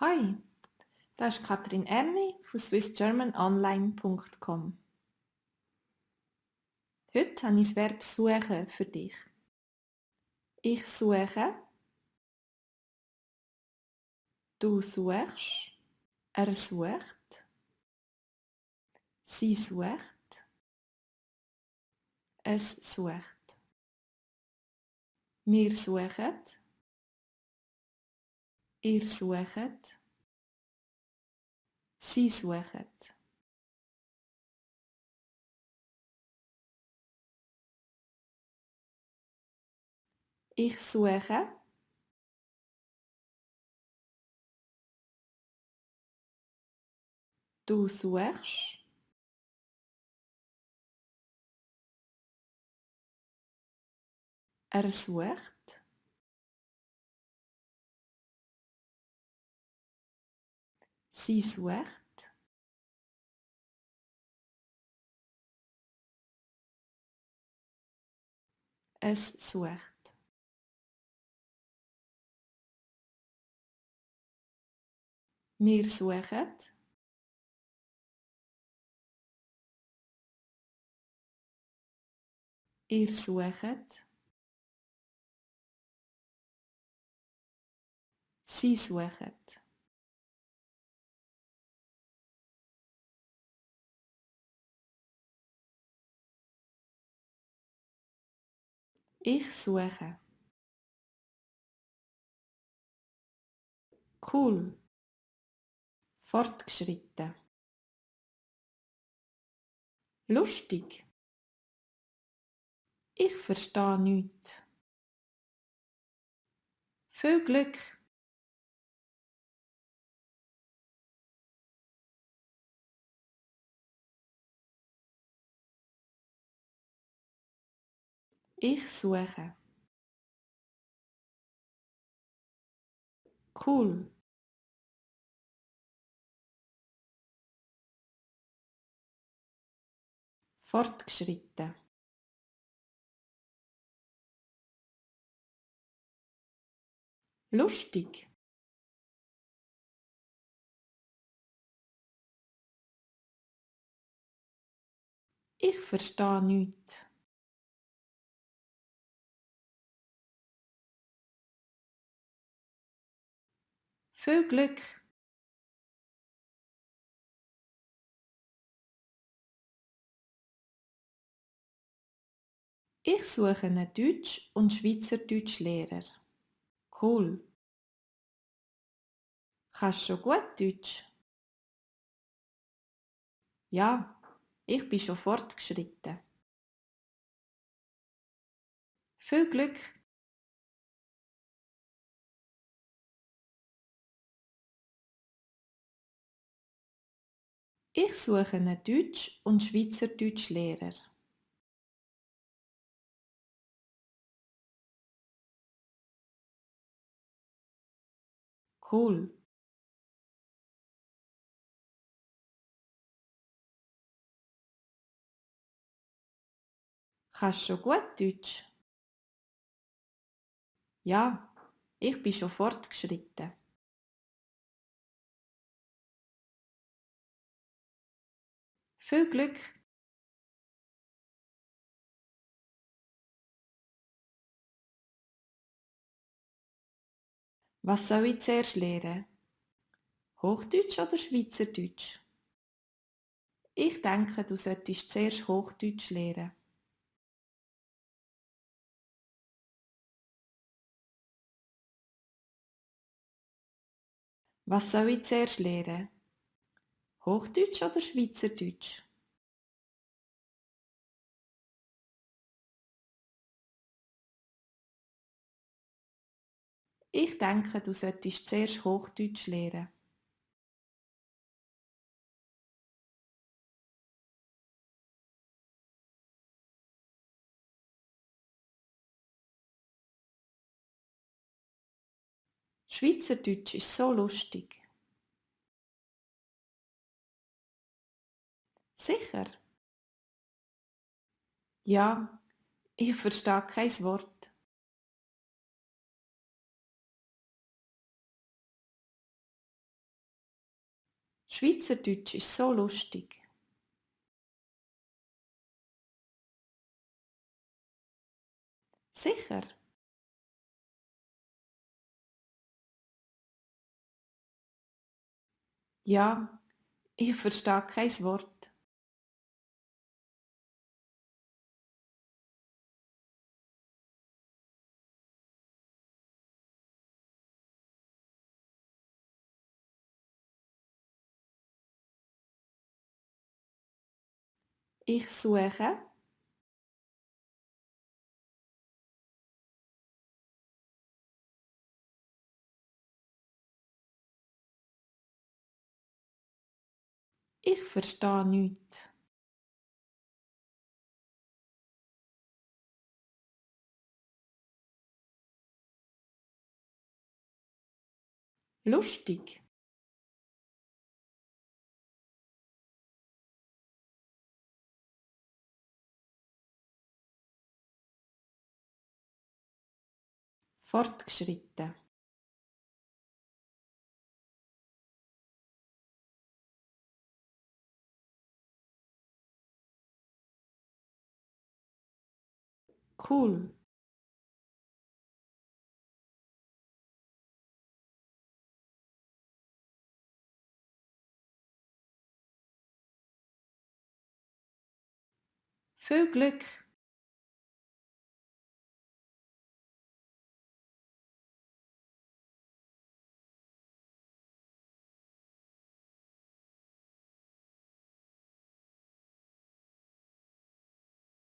Hi, das ist Katrin Erni von swissgermanonline.com. Heute habe ich das Verb suchen für dich. Ich suche, du suchst, er sucht, sie sucht, es sucht. Wir suchen, ihr sucht, sie suchen. Ich suche, du suchst, er sucht, sie sucht, es sucht. Wir suchen, ihr sucht, sie suchen. Ich suche. Cool. Fortgeschritten. Lustig. Ich verstehe nichts. Viel Glück. Ich suche. Cool. Fortgeschritten. Lustig. Ich verstehe nichts. Viel Glück. Ich suche einen Deutsch- und Schweizerdeutsch-Lehrer. Cool. Kannst du schon gut Deutsch? Ja, ich bin schon fortgeschritten. Viel Glück. Ich suche einen Deutsch- und Schweizerdeutsch-Lehrer. Cool. Kannst du schon gut Deutsch? Ja, ich bin schon fortgeschritten. Viel Glück. Was soll ich zuerst lernen? Hochdeutsch oder Schweizerdeutsch? Ich denke, du solltest zuerst Hochdeutsch lernen. Was soll ich zuerst lernen? Hochdeutsch oder Schweizerdeutsch? Ich denke, du solltest zuerst Hochdeutsch lernen. Schweizerdeutsch ist so lustig. Sicher? Ja, ich verstehe kein Wort. Schweizerdeutsch ist so lustig. Sicher? Ja, ich verstehe kein Wort. Ich suche. Ich verstehe nichts. Lustig. Fortgeschritten. Cool. Viel Glück.